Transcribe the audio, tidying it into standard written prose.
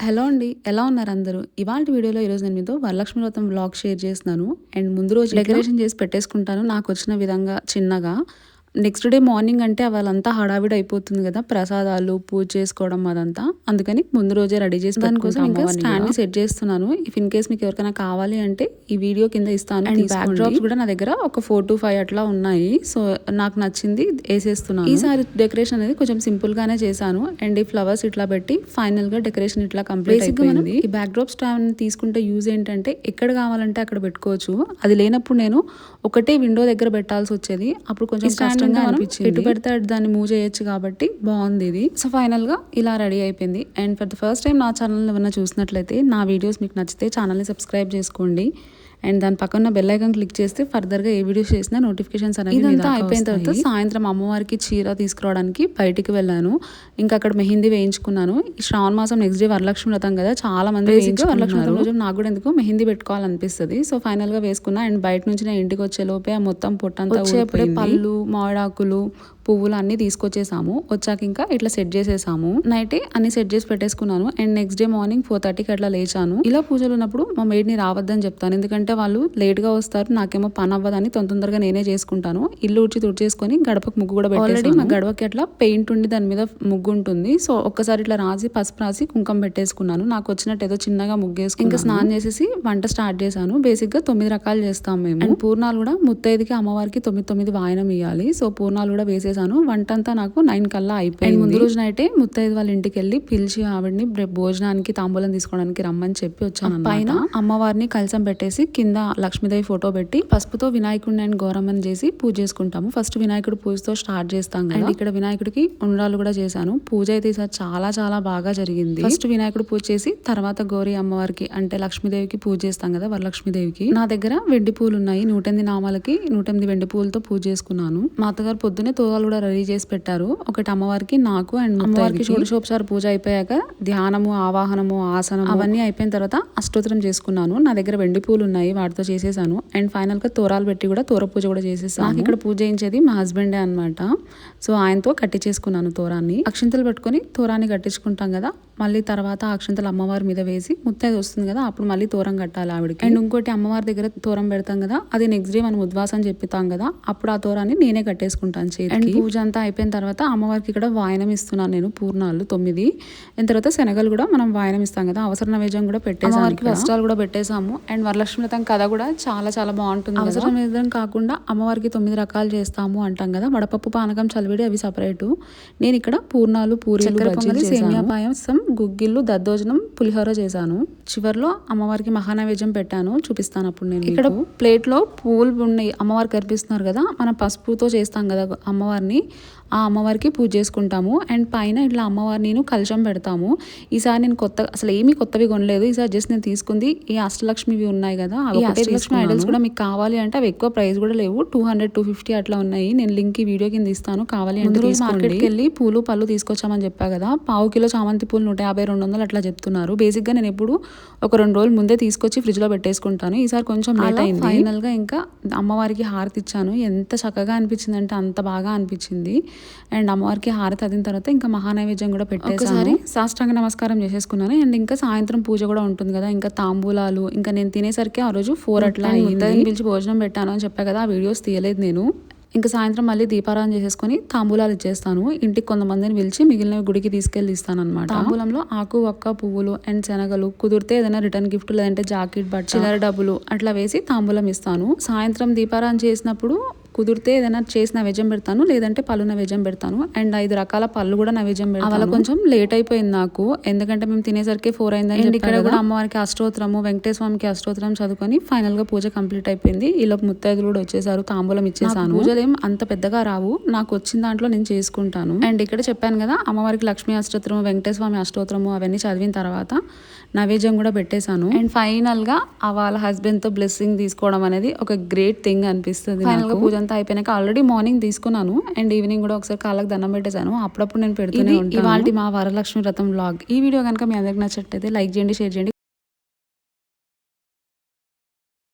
Hello అండి. ఎలా ఉన్నారు అందరూ? ఇవాల్టి వీడియోలో ఈరోజు నేను మీతో వరలక్ష్మి వ్రతం వ్లాగ్ షేర్ చేస్తున్నాను. అండ్ ముందు రోజు డెకరేషన్ చేసి పెట్టేసుకుంటాను నాకొచ్చిన విధంగా చిన్నగా. నెక్స్ట్ డే మార్నింగ్ అంటే వాళ్ళంతా హడావిడి అయిపోతుంది కదా, ప్రసాదాలు పూజ చేసుకోవడం అదంతా. అందుకని ముందు రోజే రెడీ చేసి దానికోసం ఇంకా స్టాండ్ని సెట్ చేస్తున్నాను. ఇఫ్ ఇన్ కేస్ మీకు ఎవరికైనా కావాలి అంటే ఈ వీడియో కింద ఇస్తాను. అండ్ బ్యాక్ డ్రాప్స్ కూడా నా దగ్గర ఒక 4 to 5 అట్లా ఉన్నాయి. సో నాకు నచ్చింది వేసేస్తున్నాను. ఈసారి డెకరేషన్ అనేది కొంచెం సింపుల్ గానే చేశాను. అండ్ ఈ ఫ్లవర్స్ ఇట్లా పెట్టి ఫైనల్ గా డెకరేషన్ ఇట్లా కంప్లీట్ అయిపోయింది. ఈ బ్యాక్ డ్రాప్ స్టాండ్ తీసుకుంటే యూజ్ ఏంటంటే ఎక్కడ కావాలంటే అక్కడ పెట్టుకోవచ్చు. అది లేనప్పుడు నేను ఒకటే విండో దగ్గర పెట్టాల్సి వచ్చేది. అప్పుడు కొంచెం కష్టంగా అనిపించింది. ఎటు పెడితే దాన్ని మూవ్ చేయొచ్చు కాబట్టి బాగుంది ఇది. సో ఫైనల్ గా ఇలా రెడీ అయిపోయింది. And for the first time నా ఛానల్ ఏమైనా చూసినట్లయితే నా వీడియోస్ మీకు నచ్చితే ఛానల్ని సబ్స్క్రైబ్ చేసుకోండి. అండ్ దాని పక్కన బెల్ ఐకాన్ క్లిక్ చేస్తే ఫర్దర్గా ఏ వీడియోస్ చేసినా నోటిఫికేషన్స్ అనేవి ఇదంతా అయిపోయిన తర్వాత సాయంత్రం అమ్మవారికి చీర తీసుకురావడానికి బయటికి వెళ్ళాను. ఇంకా అక్కడ మెహందీ వేయించుకున్నాను. ఈ శ్రావణ మాసం నెక్స్ట్ డే వరలక్ష్మి వ్రతం కదా, చాలా మంది వరలక్ష్మి వ్రతం రోజు నాకు కూడా ఎందుకు మెహందీ పెట్టుకోవాలనిపిస్తుంది. సో ఫైనల్ గా వేసుకున్నా. అండ్ బయట నుంచి నేను ఇంటికి వచ్చే లోపే మొత్తం పొట్టంతా వచ్చేప్పుడే పళ్ళు, మామిడాకులు, పువ్వులు అన్ని తీసుకొచ్చేసాము. వచ్చాక ఇంకా ఇట్లా సెట్ చేసేసాము. నైటే అన్ని సెట్ చేసి పెట్టేసుకున్నాను. అండ్ నెక్స్ట్ డే మార్నింగ్ 4:30కి అట్లా లేచాను. ఇలా పూజలు ఉన్నప్పుడు మా మేడ్ని రావద్దని చెప్తాను. ఎందుకంటే వాళ్ళు లేట్ గా వస్తారు, నాకేమో పని అవ్వదని తొందరగా నేనే చేసుకుంటాను. ఇల్లు ఊడ్చి తుడిచేసుకొని గడపకు ముగ్గు కూడా పెట్టేసాను. మా గడపకి అట్లా పెయింట్ ఉండి దాని మీద ముగ్గు ఉంటుంది. సో ఒక్కసారి ఇట్లా రాసి పసుపు రాసి కుంకం పెట్టేసుకున్నాను. నాకు వచ్చినట్టు ఏదో చిన్నగా ముగ్గేసుకుని ఇంకా స్నానం చేసేసి వంట స్టార్ట్ చేశాను. బేసిక్ గా 9 రకాలు చేస్తాం మేము. అండ్ పూర్ణాలు కూడా ముత్తైదుకి అమ్మవారికి 9 వాయనం ఇవ్వాలి. సో పూర్ణాలు కూడా వేసేసాను. వంట అంతా నాకు 9 కల్లా అయిపోయింది. ముందు రోజు నైటే ముత్తైదు వాళ్ళ ఇంటికి వెళ్ళి పిలిచి ఆవిడని భోజనానికి తాంబూలం తీసుకోవడానికి రమ్మని చెప్పి వచ్చాను. పైన అమ్మవారిని కలసం పెట్టేసి కింద లక్ష్మీదేవి ఫోటో పెట్టి పసుపుతో వినాయకుడిని అండ్ గౌరమ్మని చేసి పూజ చేసుకుంటాము. ఫస్ట్ వినాయకుడు పూజతో స్టార్ట్ చేస్తాం కదా. ఇక్కడ వినాయకుడికి ఉండ్రాలు కూడా చేశాను. పూజ అయితే ఈసారి చాలా బాగా జరిగింది. ఫస్ట్ వినాయకుడు పూజ చేసి తర్వాత గౌరీ అమ్మవారికి అంటే లక్ష్మీదేవికి పూజ చేస్తాం కదా, వరలక్ష్మీదేవికి. నా దగ్గర వెండి పూలు ఉన్నాయి. 108 నామాలకి 108 వెండి పూలతో పూజ చేసుకున్నాను. మా అత్తగారు పొద్దునే తోరాలు కూడా రెడీ చేసి పెట్టారు. ఒకటి అమ్మవారికి, నాకు అండ్ అమ్మవారికి షోడశోపచార పూజ అయిపోయాక ధ్యానము, ఆవాహనము, ఆసనం అవన్నీ అయిపోయిన తర్వాత అష్టోత్తరం చేసుకున్నాను. నా దగ్గర వెండి పూలు ఉన్నాయి, వాటితో చేసేసాను. అండ్ ఫైనల్ గా తోరాలు పెట్టి కూడా తోర పూజ కూడా చేసేసాను. నాకు ఇక్కడ పూజ చేయించేది మా హస్బెండే అనమాట. సో ఆయనతో కట్టించేసుకున్నాను తోరాన్ని. అక్షింతలు పెట్టుకొని తోరాన్ని కట్టించుకుంటాం కదా, మళ్ళీ తర్వాత అక్షింతలు అమ్మవారి మీద వేసి ముత్తైదు వస్తుంది కదా, అప్పుడు మళ్ళీ తోరం కట్టాలి ఆవిడకి. అండ్ ఇంకోటి అమ్మవారి దగ్గర తోరం పెడతాం కదా, అది నెక్స్ట్ డే మనం ఉద్వాసం అని చెప్తాం కదా, అప్పుడు ఆ తోరాన్ని నేనే కట్టేసుకుంటాను చేతికి. అండ్ పూజ అంతా అయిపోయిన తర్వాత అమ్మవారికి ఇక్కడ వాయనం ఇస్తున్నాను నేను, పూర్ణాలు 9. అండ్ తర్వాత శనగలు కూడా మనం వాయనం ఇస్తాం కదా, అవసర నైవేద్యం కూడా పెట్టేసాము. వస్త్రాలు కూడా పెట్టేసాము. అండ్ వరలక్ష్మి వ్రతం కథ కూడా చాలా బాగుంటుంది. అవసర నైవేద్యం కాకుండా అమ్మవారికి 9 రకాలు చేస్తాము అంటాం కదా, వడపప్పు, పానకం, చలివిడి అవి సపరేటు. నేను ఇక్కడ పూర్ణాలు, పూరీలు, సేమియా పాయసం, గుగ్గిళ్ళు, దద్దోజనం, పులిహోర చేశాను. చివర్లో అమ్మవారికి మహానైవేద్యం పెట్టాను, చూపిస్తాను అప్పుడు నేను. ఇక్కడ ప్లేట్ లో పూలు ఉన్నాయి, అమ్మవారికి అర్పిస్తున్నారు కదా, మనం పసుపుతో చేస్తాం కదా అమ్మవారిని, ఆ అమ్మవారికి పూజ చేసుకుంటాము. అండ్ పైన ఇట్లా అమ్మవారిని కలశం పెడతాము. ఈసారి నేను అసలు ఏమీ కొత్తవి కొనలేదు. ఈసారి జస్ట్ నేను తీసుకుంది ఈ అష్టలక్ష్మివి ఉన్నాయి కదా, ఈ అష్టలక్ష్మి ఐడల్స్ కూడా మీకు కావాలి అంటే అవి ఎక్కువ ప్రైస్ కూడా లేవు, 200-250 అట్లా ఉన్నాయి. నేను లింక్ ఈ వీడియో కింద ఇస్తాను, కావాలి అంటే మార్కెట్కి వెళ్ళి పూలు పళ్ళు తీసుకొచ్చామని చెప్పా కదా, పావు కిలో చామంతి పూలు 150-200 అట్లా చెప్తున్నారు. బేసిక్ గా నేను ఎప్పుడు ఒక 2 రోజులు ముందే తీసుకొచ్చి ఫ్రిడ్జ్ లో పెట్టేసుకుంటాను. ఈసారి కొంచెం లేట్ అయింది. ఫైనల్ గా ఇంకా అమ్మవారికి హారతి ఇచ్చాను. ఎంత చక్కగా అనిపించింది అంటే అంత బాగా అనిపించింది. అండ్ అమ్మవారికి హారతి అదిన తర్వాత ఇంకా మహానైవేద్యం కూడా పెట్టేసాను. సాష్టాంగ నమస్కారం చేసేసుకున్నాను. అండ్ ఇంకా సాయంత్రం పూజ కూడా ఉంటుంది కదా, ఇంకా తాంబూలాలు, ఇంకా నేను తినేసరికి ఆ రోజు 4 అట్లా అయింది. పిలిచి భోజనం పెట్టాను అని చెప్పా కదా, ఆ వీడియోస్ తీయలేదు నేను. ఇంకా సాయంత్రం మళ్ళీ దీపారాధన చేసేసుకొని తాంబూలాలు ఇచ్చేస్తాను. ఇంటికి కొంతమందిని పిలిచి మిగిలిన గుడికి తీసుకెళ్ళి ఇస్తాను అనమాట. తాంబూలంలో ఆకు, ఒక్క, పువ్వులు అండ్ శనగలు, కుదిరితే ఏదైనా రిటర్న్ గిఫ్ట్ లేదంటే జాకెట్, బట్ట, చిల్లర డబ్బులు అట్లా వేసి తాంబూలం ఇస్తాను. సాయంత్రం దీపారాధన చేసినప్పుడు కుదిరితే ఏదైనా చేసి నైవేద్యం పెడతాను, లేదంటే పళ్ళు నైవేద్యం పెడతాను. అండ్ 5 రకాల పళ్ళు కూడా నైవేద్యం పెడతాను. అలా కొంచెం లేట్ అయిపోయింది నాకు, ఎందుకంటే మేము తినేసరికి 4 అయింది. అండ్ ఇక్కడ కూడా అమ్మవారికి అష్టోత్తరము, వెంకటేశ్వర స్వామికి అష్టోత్తరం చదువుకొని ఫైనల్ గా పూజ కంప్లీట్ అయిపోయింది. ఇలా ముత్తైదులు కూడా వచ్చేసారు, తాంబూలం ఇచ్చేసాను. పూజలు ఏం అంత పెద్దగా రావు, నాకు వచ్చిన దాంట్లో నేను చేసుకుంటాను. అండ్ ఇక్కడ చెప్పాను కదా, అమ్మవారికి లక్ష్మీ అష్టోత్తరము, వెంకటేశ్వర స్వామి అష్టోత్తరము అవన్నీ చదివిన తర్వాత నైవేద్యం కూడా పెట్టేశాను. అండ్ ఫైనల్ గా వాళ్ళ హస్బెండ్ తో బ్లెస్సింగ్ తీసుకోవడం అనేది ఒక గ్రేట్ థింగ్ అనిపిస్తుంది. ఫైనల్ గా పూజ అంతా అయిపోయినాక ఆల్రెడీ మార్నింగ్ తీసుకున్నాను, అండ్ ఈవినింగ్ కూడా ఒకసారి కాళ్ళకి దండం పెట్టేశాను. అప్పుడప్పుడు నేను పెడుతూనే ఉంటాను. ఇవాల్టి మా వరలక్ష్మి వ్రతం వ్లాగ్. ఈ వీడియో కనుక మీ అందరికి నచ్చినట్లయితే లైక్ చేయండి, షేర్ చేయండి.